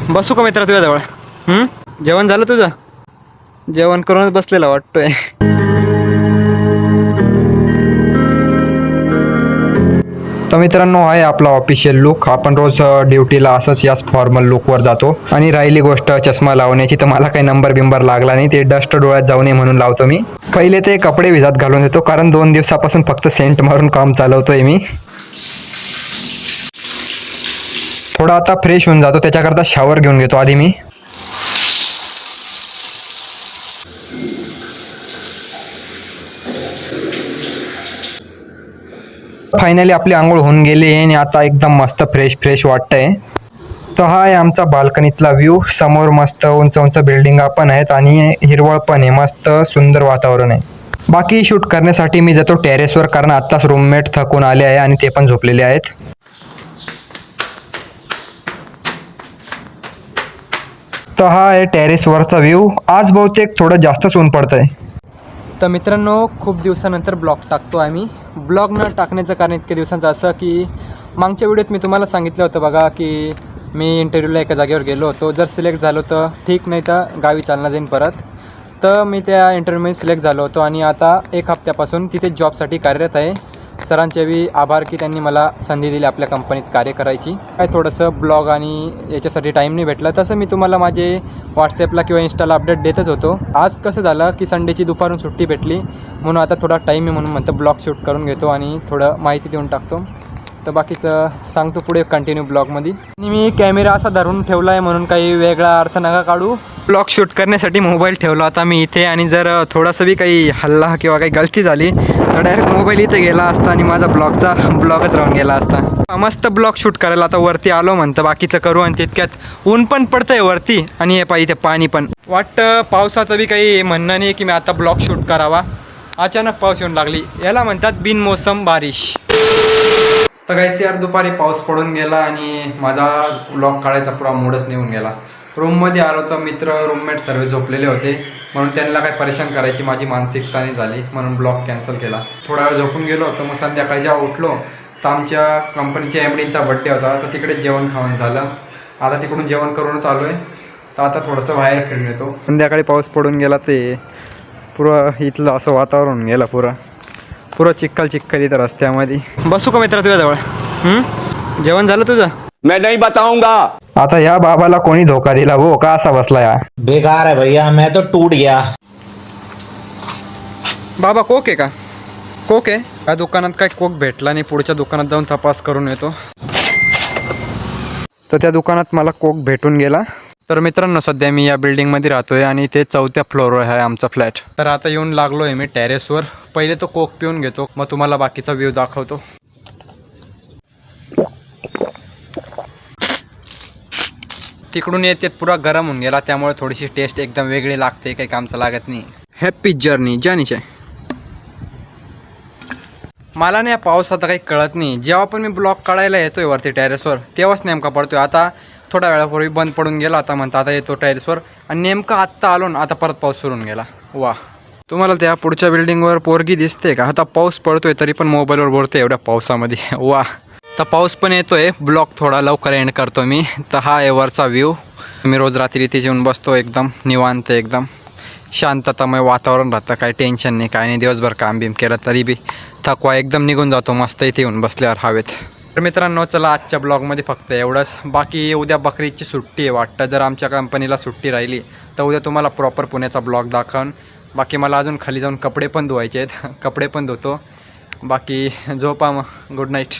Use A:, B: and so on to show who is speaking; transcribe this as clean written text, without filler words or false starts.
A: बसू का मित्र तुझ्याजवळ? जेवण झालं तुझं? जेवण करूनच बसलेला वाटतोय. तर मित्रांनो, आहे आपला ऑफिशियल लुक. आपण रोज ड्युटीला असंच याच फॉर्मल लुकवर जातो. आणि राहिली गोष्ट चष्मा लावण्याची, तर मला काही नंबर बिंबर लागला नाही. ते डस्ट डोळ्यात जाऊ नये म्हणून लावतो मी. पहिले ते कपडे भिजत घालून येतो, कारण 2 दिवसापासून फक्त सेंट मारून काम चालवतोय मी. थोडा आता फ्रेश होऊन जातो, त्याच्याकरता शॉवर घेऊन घेतो आधी मी. फायनली आपली आंघोळ होऊन गेली आहे आणि आता एकदम मस्त फ्रेश वाटतंय. तर हा आहे आमचा बाल्कनीतला व्ह्यू. समोर मस्त उंच उंच बिल्डिंगा पण आहेत आणि हिरवळ पण आहे. मस्त सुंदर वातावरण आहे. बाकी शूट करण्यासाठी मी जातो टेरेसवर, कारण आत्ताच रूममेट थकून आले आहे आणि ते पण झोपलेले आहेत. तर हा आहे टेरेसवरचा व्ह्यू. आज बहुतेक थोडं जास्तच ऊन पडतंय. तर मित्रांनो, खूप दिवसानंतर ब्लॉग टाकतो आम्ही. ब्लॉग न टाकण्याचं कारण इतक्या दिवसांचं असं की मागच्या व्हिडिओत मी तुम्हाला सांगितलं होतं बघा की मी इंटरव्ह्यूला एका जागेवर गेलो होतो. जर सिलेक्ट झालो तर ठीक, नाही तर गावी चालना जाईन परत. तर मी त्या इंटरव्ह्यूमध्ये सिलेक्ट झालो होतो आणि आता 1 हप्त्यापासून तिथे जॉबसाठी कार्यरत आहे. सरांचे बी आभार की त्यांनी मला संधी दिली आपल्या कंपनीत कार्य करायची. काय थोडंसं ब्लॉग आणि याच्यासाठी टाईम नाही भेटला. तसं मी तुम्हाला माझे व्हॉट्सॲपला किंवा इंस्टाला अपडेट देतच होतो. आज कसं झालं की संडेची दुपारून सुट्टी भेटली, म्हणून आता थोडा टाईम आहे म्हणून म्हणतं ब्लॉग शूट करून घेतो आणि थोडं माहिती देऊन टाकतो. तर बाकीचं सांगतो पुढे कंटिन्यू ब्लॉगमध्ये. आणि मी कॅमेरा असा धरून ठेवला आहे म्हणून काही वेगळा अर्थ नका काढू. ब्लॉग शूट करण्यासाठी मोबाईल ठेवला होता मी इथे, आणि जर थोडंसं बी काही हल्ला किंवा काही गलती झाली तर डायरेक्ट मोबाईल इथे गेला असता आणि माझा ब्लॉगच राहून गेला असता. मस्त ब्लॉग शूट करायला आता वरती आलो म्हणतं बाकीचं करू, आणि तितक्यात ऊन पण पडतंय वरती आणि हे पाहिजे ते पाणी पण. वाटतं पावसाचं बी काही म्हणणं नाही की मी आता ब्लॉग शूट करावा. अचानक पाऊस येऊन लागली, याला म्हणतात बिनमोसम बारिश. तर गाईस यार, दुपारी पाऊस पडून गेला आणि माझा ब्लॉग काढायचा पुरा मूडच निघून गेला. रूममध्ये आलो तर मित्र रूममेट सर्व झोपलेले होते, म्हणून त्यांना काही परेशान करायची माझी मानसिकता नाही झाली, म्हणून ब्लॉग कॅन्सल केला. थोडा वेळ झोपून गेलो तर मग संध्याकाळी जेव्हा उठलो तर आमच्या कंपनीच्या एमडीचा बड्डे होता, तर तिकडे जेवण खावण झालं. आता तिकडून जेवण करूनच आलो आहे, तर आता थोडंसं बाहेर फिरून येतो. संध्याकाळी पाऊस पडून गेला, ते पुरं इथलं असं वातावरण गेलं पुरं चिक्कल इथं रस्त्यामध्ये. बसू का मित्र तुझ्याजवळ? जेवण झालं तुझं?
B: मैं नहीं बताऊंगा.
A: आता या बाबाला कोणी धोका दिला वो, का असा बसला या?
C: बेकार है भैया, मैं तो टूट गया.
A: बाबा कोक आहे का? कोक आहे? या दुकानात काय कोक भेटला नाही, पुढच्या दुकानात जाऊन तपास करून येतो. तर त्या दुकानात मला कोक भेटून गेला. तर मित्रांनो, सध्या मी या बिल्डिंगमध्ये राहतोय आणि ते 4थ्या फ्लोअरवर आहे आमचा फ्लॅट. तर आता येऊन लागलोय मी टेरेसवर. पहिले तो कोक पिऊन घेतो, मग तुम्हाला बाकीचा व्ह्यू दाखवतो. तिकडून येते पुरा गरम होऊन गेला, त्यामुळे थोडीशी टेस्ट एकदम वेगळी लागते, काही कामचं लागत नाही. हॅपी जर्नी जानीचे. मला नाही पाऊस आता काही कळत नाही. जेव्हा पण मी ब्लॉग काढायला येतोय वरती टेरेसवर तेव्हाच नेमका पडतोय. आता थोड्या वेळापूर्वी बंद पडून गेला, आता म्हणता आता येतो टेरेसवर, आणि नेमका आत्ता आलो ना, आता परत पाऊस सुरून गेला. वा, तुम्हाला त्या पुढच्या बिल्डिंगवर पोरगी दिसते का? आता पाऊस पडतोय तरी पण मोबाईलवर बोलतोय एवढ्या पावसामध्ये. वा, तर पाऊस पण येतोय. ब्लॉग थोडा लवकर एंड करतो मी. तर हा आहे वरचा व्ह्यू. मी रोज रात्री इथे येऊन बसतो, एकदम निवांत, एकदम शांततामय वातावरण राहतं. काही टेन्शन नाही, काय नाही. दिवसभर काम बिम केलं तरी बी थकवा एकदम निघून जातो मस्त इथे येऊन बसल्यावर हवेत. तर मित्रांनो, चला आजच्या ब्लॉगमध्ये फक्त एवढंच. बाकी उद्या बकरीची सुट्टी आहे वाटतं. जर आमच्या कंपनीला सुट्टी राहिली तर उद्या तुम्हाला प्रॉपर पुण्याचा ब्लॉग दाखवून. बाकी मला अजून खाली जाऊन कपडे पण धुवायचे आहेत, कपडे पण धुतो. बाकी झोपा मग. Good night.